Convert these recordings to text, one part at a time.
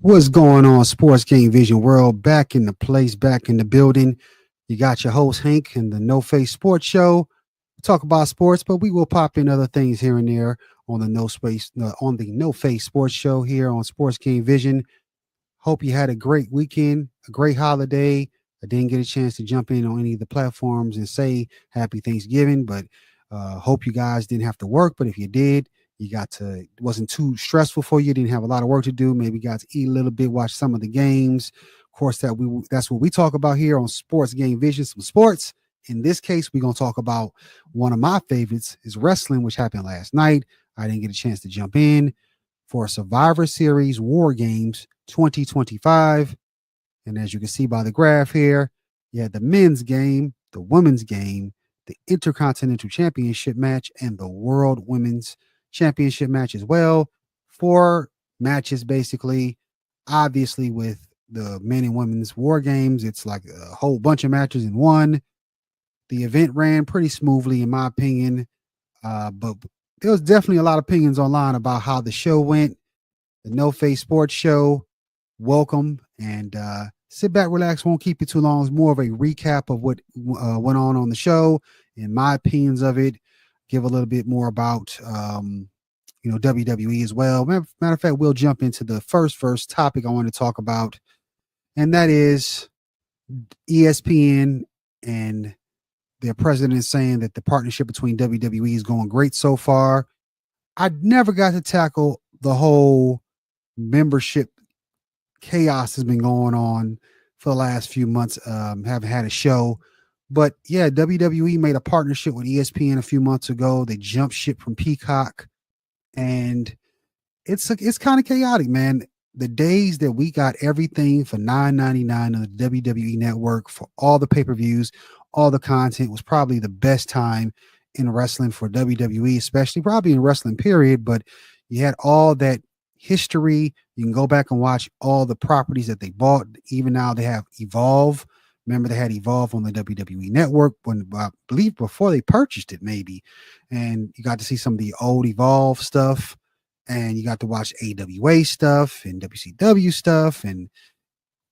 What's going on, Sports Game Vision World? Back in the place, back in the building. You got your host Hank and the No Face Sports Show. We talk about sports, but we will pop in other things here and there on the No Face Sports Show here on Sports Game Vision. Hope you had a great weekend, a great holiday. I didn't get a chance to jump in on any of the platforms and say Happy Thanksgiving, but hope you guys didn't have to work. But if you did, it wasn't too stressful for you. Didn't have a lot of work to do. Maybe got to eat a little bit, watch some of the games. Of course, that's what we talk about here on Sports Game Vision. Some sports. In this case, we're gonna talk about one of my favorites is wrestling, which happened last night. I didn't get a chance to jump in for Survivor Series War Games 2025. And as you can see by the graph here, you had the men's game, the women's game, the Intercontinental Championship match, and the World Women's Championship match as well. 4 matches, basically. Obviously, with the men and women's War Games, it's like a whole bunch of matches in one. The event ran pretty smoothly, in my opinion. But there was definitely a lot of opinions online about how the show went. The No Face Sports Show. Welcome and sit back, relax. Won't keep you too long. It's more of a recap of what went on the show, and my opinions of it. Give a little bit more about WWE as well. Matter of fact, we'll jump into the first topic I want to talk about, and that is ESPN and their president is saying that the partnership between WWE is going great so far. I never got to tackle the whole membership chaos has been going on for the last few months. Haven't had a show, but yeah, WWE made a partnership with ESPN a few months ago. They jumped ship from Peacock, and it's kind of chaotic, man. The days that we got everything for $9.99 on the WWE Network for all the pay-per-views, all the content was probably the best time in wrestling for WWE, especially probably in wrestling period. But you had all that history. You can go back and watch all the properties that they bought. Even now they have Evolve. Remember they had Evolve on the WWE Network when I believe before they purchased it, maybe. And you got to see some of the old Evolve stuff, and you got to watch AWA stuff and WCW stuff and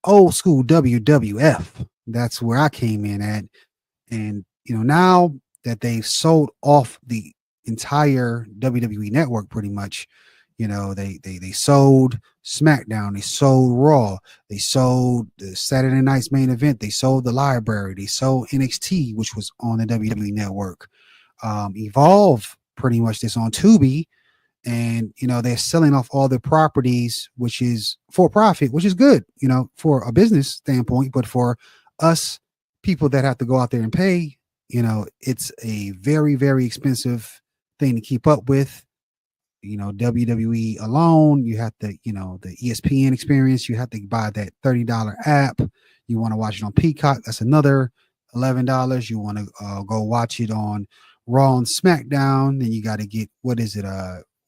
old school WWF. That's where I came in at. And now that they've sold off the entire WWE Network pretty much, they sold SmackDown, they sold Raw, they sold the Saturday Night's Main Event, they sold the Library, they sold NXT, which was on the WWE Network. Evolve, pretty much this on Tubi, and they're selling off all their properties, which is for profit, which is good, for a business standpoint. But for us people that have to go out there and pay, it's a very, very expensive thing to keep up with. WWE alone, you have to, the ESPN experience, you have to buy that $30 app. You want to watch it on Peacock, that's another $11. You want to go watch it on Raw and SmackDown, then you got to get, what is it?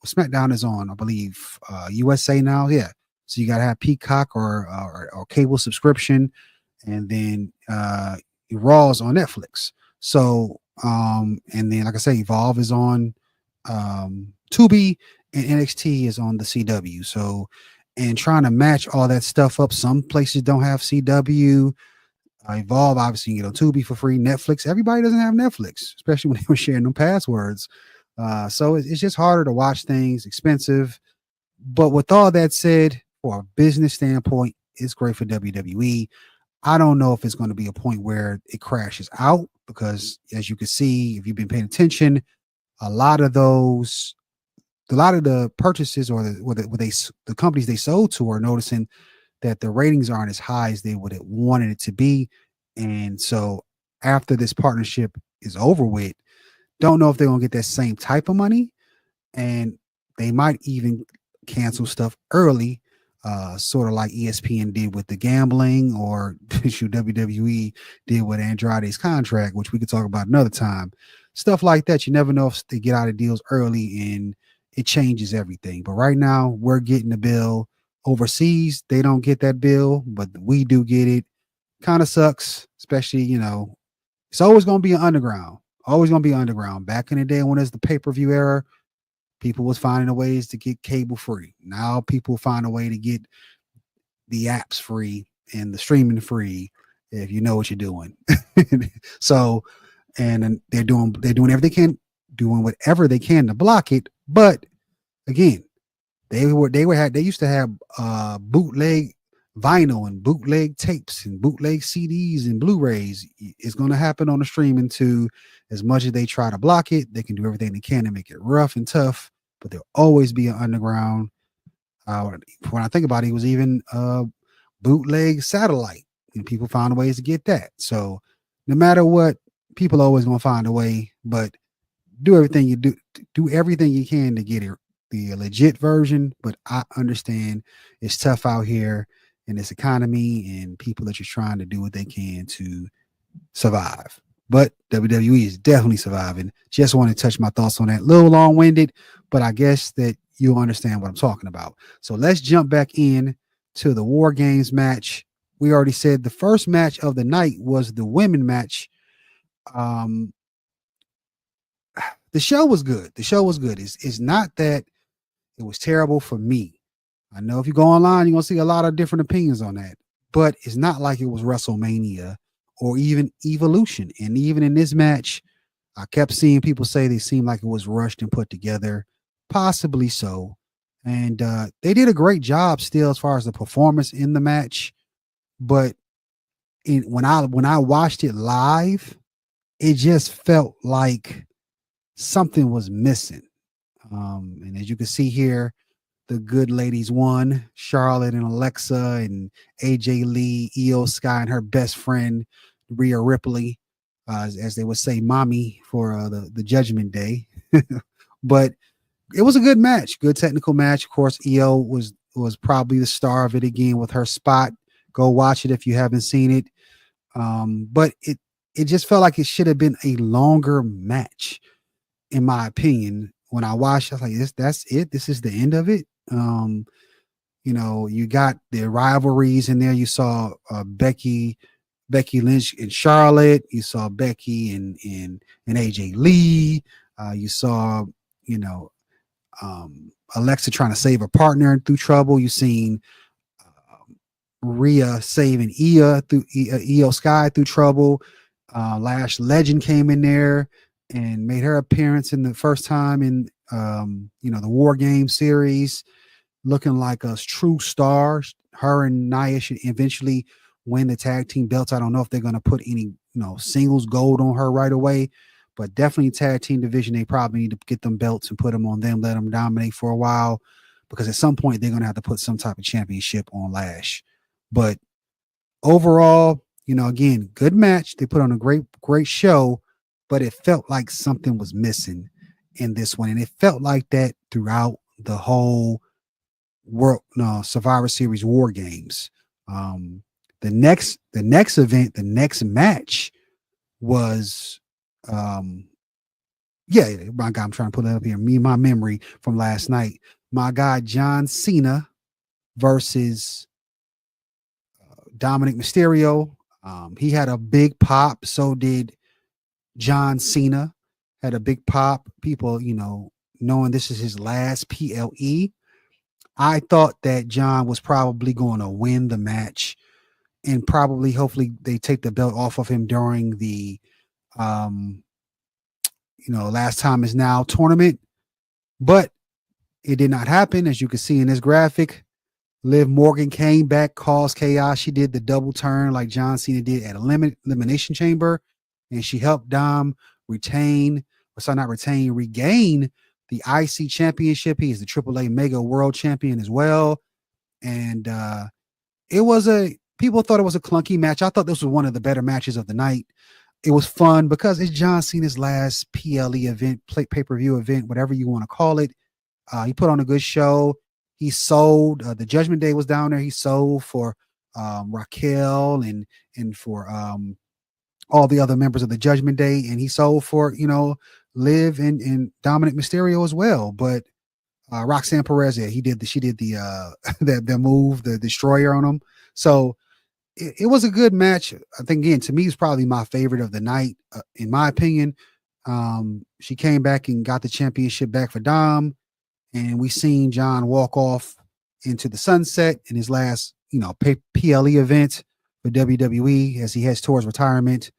SmackDown is on, I believe, USA now. Yeah. So you got to have Peacock or cable subscription, and then Raw is on Netflix. So, and then, like I say, Evolve is on Tubi, and NXT is on the CW. So, and trying to match all that stuff up, some places don't have CW. Evolve, obviously, you get on Tubi for free. Netflix, everybody doesn't have Netflix, especially when they were sharing them passwords. So it's just harder to watch things, expensive. But with all that said, for a business standpoint, it's great for WWE. I don't know if it's going to be a point where it crashes out, because as you can see, if you've been paying attention, a lot of the purchases or the companies they sold to are noticing that the ratings aren't as high as they would have wanted it to be. And so after this partnership is over with, don't know if they're going to get that same type of money, and they might even cancel stuff early, sort of like ESPN did with the gambling, or WWE did with Andrade's contract, which we could talk about another time. Stuff like that. You never know if they get out of deals early and it changes everything. But right now, we're getting the bill. Overseas, they don't get that bill, but we do get it. Kind of sucks, especially, it's always going to be an underground. Always going to be underground. Back in the day when it's the pay-per-view era, people was finding ways to get cable free. Now people find a way to get the app's free and the streaming free if you know what you're doing. So, and they're doing everything doing whatever they can to block it. But again, they used to have bootleg vinyl and bootleg tapes and bootleg CDs and Blu-rays. It's going to happen on the streaming too. As much as they try to block it, they can do everything they can to make it rough and tough. But there'll always be an underground. When I think about it, it was even bootleg satellite, and people found ways to get that. So no matter what, people are always going to find a way. But do everything you can to get it the legit version. But I understand it's tough out here in this economy, and people are just trying to do what they can to survive. But WWE is definitely surviving. Just want to touch my thoughts on that. A little long-winded, but I guess that you'll understand what I'm talking about. So let's jump back in to the War Games match. We already said the first match of the night was the women match. The show was good. It's not that it was terrible for me. I know if you go online, you're going to see a lot of different opinions on that. But it's not like it was WrestleMania or even Evolution. And even in this match, I kept seeing people say they seemed like it was rushed and put together. Possibly so. And they did a great job still as far as the performance in the match. But when I watched it live, it just felt like something was missing. And as you can see here, the good ladies won. Charlotte and Alexa and AJ Lee, Io Sky, and her best friend Rhea Ripley, as they would say, "Mommy" for the Judgment Day. But it was a good match, good technical match. Of course, Io was probably the star of it again with her spot. Go watch it if you haven't seen it. But it just felt like it should have been a longer match, in my opinion. When I watched, I was like, that's it. This is the end of it. You got the rivalries in there. You saw Becky Lynch and Charlotte. You saw Becky and AJ Lee. You saw, Alexa trying to save her partner through trouble. You seen Rhea saving Io Sky through trouble. Lash Legend came in there and made her appearance in the first time in the War Game series, looking like a true star. Her and Nia should eventually win the tag team belts. I don't know if they're going to put any singles gold on her right away, but definitely tag team division, they probably need to get them belts and put them on them, let them dominate for a while, because at some point they're going to have to put some type of championship on Lash. But overall, again, good match. They put on a great show, but it felt like something was missing in this one. And it felt like that throughout the whole Survivor Series War Games. The next event, the next match was, my God, I'm trying to pull that up here. My memory from last night. My guy, John Cena versus Dominik Mysterio. He had a big pop. So did John Cena. Had a big pop. People, knowing this is his last PLE. I thought that John was probably going to win the match, and hopefully they take the belt off of him during the Last Time Is Now tournament. But it did not happen. As you can see in this graphic, Liv Morgan came back, caused chaos. She did the double turn like John Cena did at Elimination Chamber, and she helped Dom regain the IC championship. He is the AAA Mega World Champion as well. And people thought it was a clunky match. I thought this was one of the better matches of the night. It was fun because it's John Cena's last PLE event, pay-per-view event, whatever you want to call it. He put on a good show. He sold. The Judgment Day was down there. He sold for Raquel and for all the other members of the Judgment Day, and he sold for Liv and Dominik Mysterio as well. But Roxanne Perez, she did the the move, the destroyer on him. So it was a good match. I think, again, to me, it's probably my favorite of the night, in my opinion. She came back and got the championship back for Dom, and we seen John walk off into the sunset in his last PLE event for WWE as he heads towards retirement.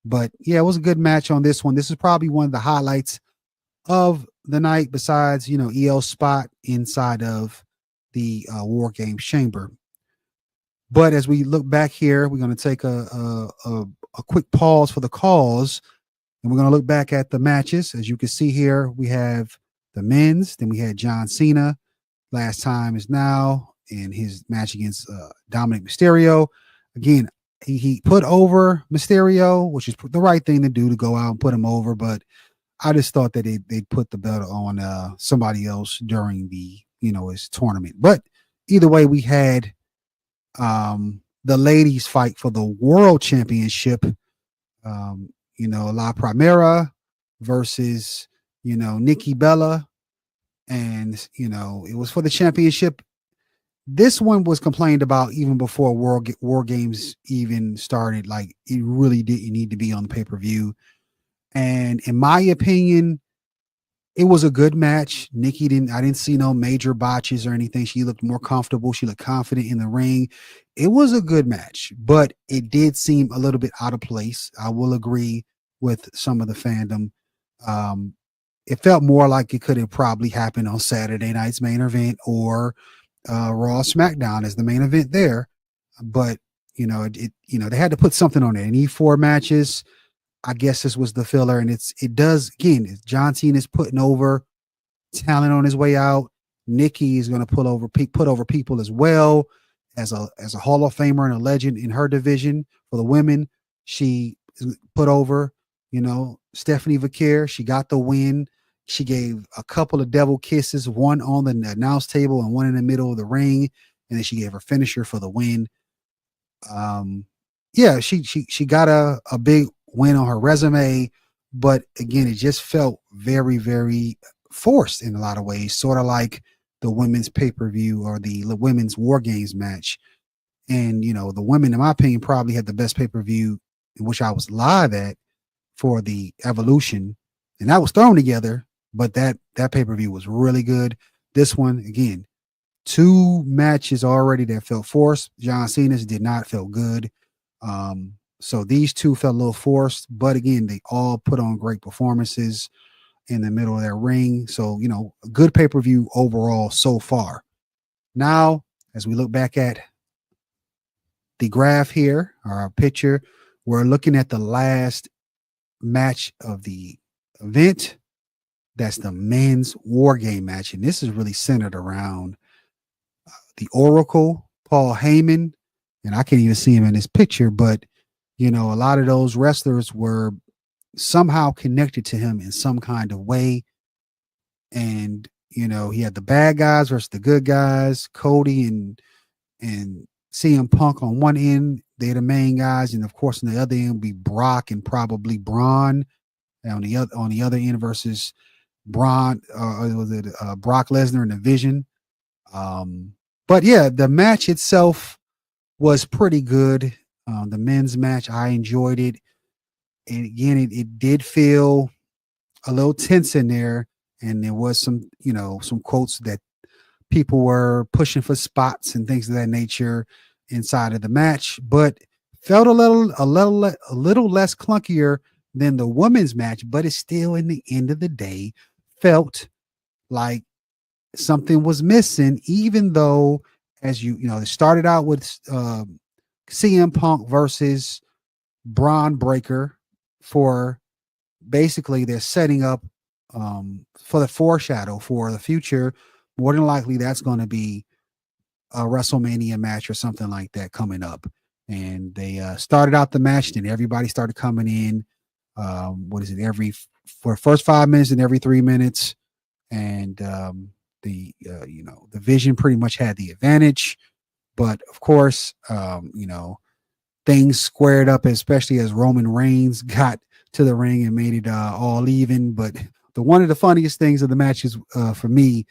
But yeah, it was a good match on this one. This is probably one of the highlights of the night, besides EL's spot inside of the War Games chamber. But as we look back here, we're going to take a quick pause for the calls, and we're going to look back at the matches. As you can see here, we have the men's. Then we had John Cena. Last time is now in his match against Dominik Mysterio. Again, he put over Mysterio, which is the right thing to do, to go out and put him over. But I just thought that they'd put the belt on somebody else during the his tournament. But either way, we had the ladies fight for the world championship. La Primera versus Nikki Bella, and it was for the championship. This one was complained about even before War Games even started. Like, it really didn't need to be on the pay-per-view. And in my opinion, it was a good match. I didn't see no major botches or anything. She looked more comfortable. She looked confident in the ring. It was a good match, but it did seem a little bit out of place. I will agree with some of the fandom. It felt more like it could have probably happened on Saturday night's main event, or Raw SmackDown as the main event there. But they had to put something on it. It need 4 matches. I guess this was the filler, and it does again. John Cena is putting over talent on his way out. Nikki is going to put over people as well, as a Hall of Famer and a legend in her division. For the women, she put over Stephanie Vaquer. She got the win. She gave a couple of devil kisses, one on the announce table and one in the middle of the ring, and then she gave her finisher for the win. She got a big win on her resume, but again, it just felt very, very forced in a lot of ways, sort of like the women's pay-per-view or the women's War Games match. And the women, in my opinion, probably had the best pay-per-view, in which I was live at, for the Evolution, and that was thrown together. But that pay-per-view was really good. This one, again, 2 matches already that felt forced. John Cena's did not feel good. So these 2 felt a little forced, but again, they all put on great performances in the middle of their ring. So, a good pay-per-view overall so far. Now, as we look back at the graph here, or our picture, we're looking at the last match of the event. That's the men's War Game match. And this is really centered around the Oracle, Paul Heyman. And I can't even see him in this picture, but a lot of those wrestlers were somehow connected to him in some kind of way. And, he had the bad guys versus the good guys, Cody and CM Punk on one end. They're the main guys. And of course, on the other end would be Brock and probably Braun. And on the other end versus Brock Lesnar and the Vision. But yeah, the match itself was pretty good. The men's match, I enjoyed it. And again, it did feel a little tense in there. And there was some quotes that people were pushing for spots and things of that nature inside of the match, but felt a little less clunkier than the women's match. But it still, in the end of the day, felt like something was missing, even though, as they started out with CM Punk versus Braun Breaker, for basically they're setting up for the foreshadow for the future. More than likely, that's going to be a WrestleMania match or something like that coming up. And they started out the match, then everybody started coming in. For the first 5 minutes and every 3 minutes, and the Vision pretty much had the advantage. But of course, things squared up, especially as Roman Reigns got to the ring and made it all even. But one of the funniest things of the matches for me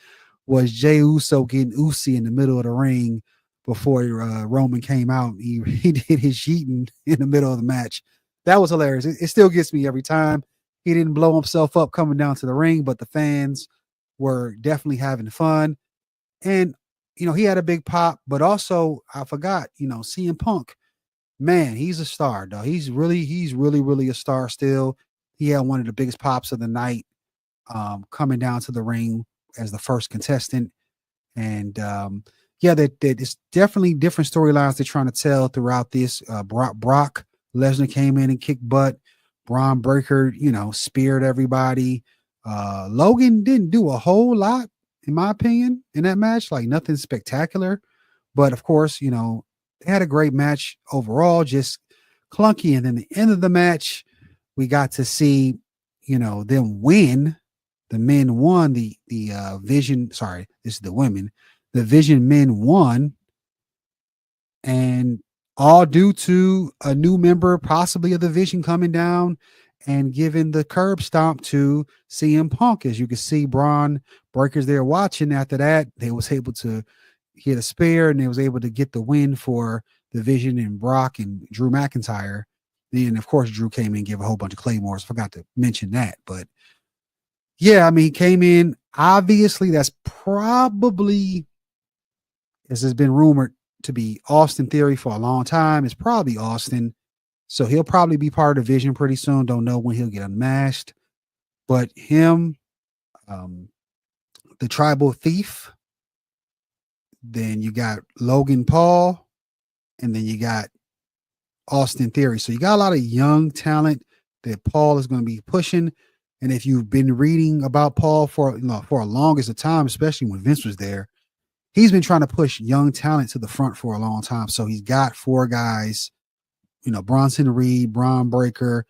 was Jey Uso getting Usi in the middle of the ring before Roman came out. He did his yeeting in the middle of the match. That was hilarious. It still gets me every time. He didn't blow himself up coming down to the ring, but the fans were definitely having fun. And he had a big pop, but also I forgot, CM Punk, man, he's a star, though. He's really a star still. He had one of the biggest pops of the night, coming down to the ring as the first contestant. And yeah, that it's definitely different storylines they're trying to tell throughout this. Brock Lesnar came in and kicked butt. Braun Breaker, speared everybody. Logan didn't do a whole lot, in my opinion, in that match. Like nothing spectacular, but of course, they had a great match overall, just clunky. And then the end of the match, we got to see, them win. The men won the Vision. Sorry, this is the women. The Vision men won, and all due to a new member, possibly of the Vision, coming down and giving the curb stomp to CM Punk. As you can see, Braun Breakers there watching. After that, they was able to hit a spear, and they was able to get the win for the Vision and Brock and Drew McIntyre. Then, of course, Drew came in and gave a whole bunch of claymores. Forgot to mention that, but yeah, I mean, he came in. Obviously, that's probably, as has been rumored to be Austin Theory for a long time. It's probably Austin. So he'll probably be part of the Vision pretty soon. Don't know when he'll get unmasked. But him, um, the Tribal Thief, then you got Logan Paul, and then you got Austin Theory. So you got a lot of young talent that Paul is going to be pushing. And if you've been reading about Paul for a longest of time, especially when Vince was there, he's been trying to push young talent to the front for a long time. So he's got 4 guys, Bronson Reed, Braun Breaker,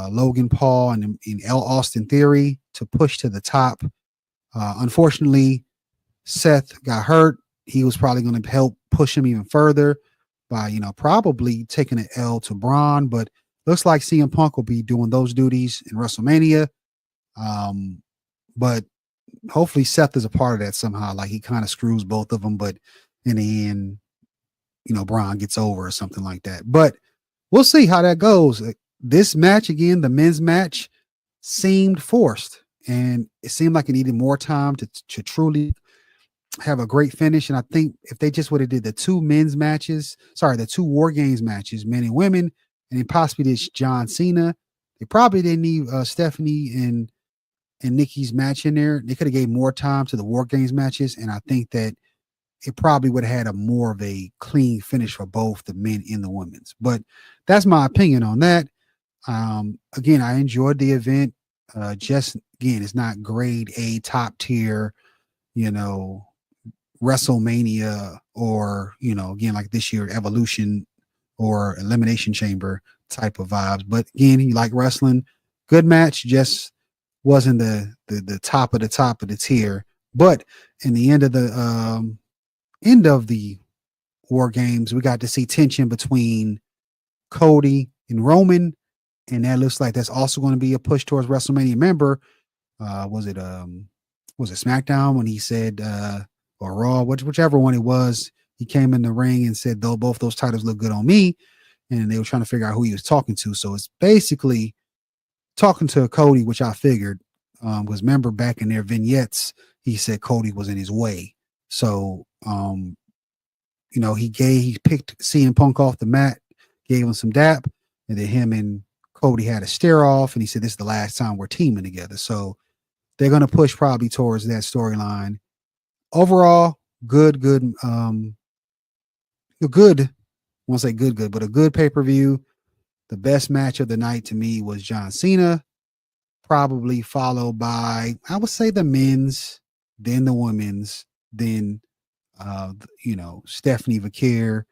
Logan Paul, and Austin Theory to push to the top. Unfortunately, Seth got hurt. He was probably going to help push him even further by, probably taking an L to Braun, but looks like CM Punk will be doing those duties in WrestleMania. But hopefully Seth is a part of that somehow. Like he kind of screws both of them, but in the end, Braun gets over or something like that. But we'll see how that goes. This match, again, the men's match, seemed forced, and it seemed like it needed more time to truly have a great finish. And I think if they just would have did the 2 men's matches, the 2 War Games matches, men and women, and then possibly this John Cena, they probably didn't need Stephanie and Nikki's match in there. They could have gave more time to the War Games matches, and I think that it probably would have had a more of a clean finish for both the men and the women's. But that's my opinion on that. Again, I enjoyed the event. Just again, it's not grade A top tier, WrestleMania, or again, like this year Evolution or Elimination Chamber type of vibes. But again, you like wrestling, good match, just wasn't the top of the tier. But in the end of the War Games, we got to see tension between Cody and Roman, and that looks like that's also going to be a push towards WrestleMania. Remember, was it SmackDown when he said, or Raw, whichever one it was, he came in the ring and said, though both those titles look good on me, and they were trying to figure out who he was talking to. So it's basically talking to Cody, which I figured, was, remember back in their vignettes, he said Cody was in his way. So, he picked CM Punk off the mat, gave him some dap, and then him and Cody had a stare off, and he said, this is the last time we're teaming together. So they're going to push probably towards that storyline. Overall, good, I won't say good, but a good pay-per-view. The best match of the night to me was John Cena, probably followed by, I would say, the men's, then the women's, then Stephanie Vaquer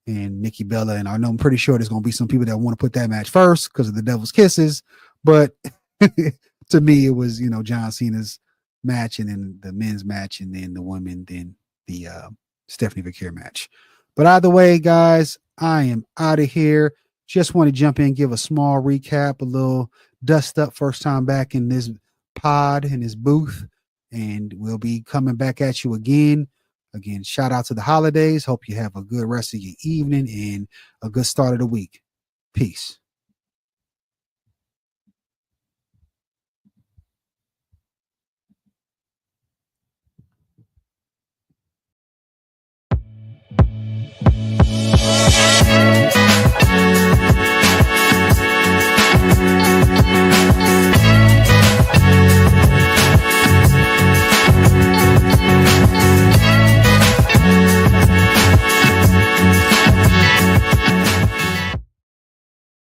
and Nikki Bella. And I know I'm pretty sure there's going to be some people that want to put that match first because of the Devil's Kisses. But to me, it was, John Cena's match, and then the men's match, and then the women, then the Stephanie Vaquer match. But either way, guys, I am out of here. Just want to jump in, give a small recap, a little dust up, first time back in this pod, in this booth. And we'll be coming back at you again. Again, shout out to the holidays. Hope you have a good rest of your evening and a good start of the week. Peace.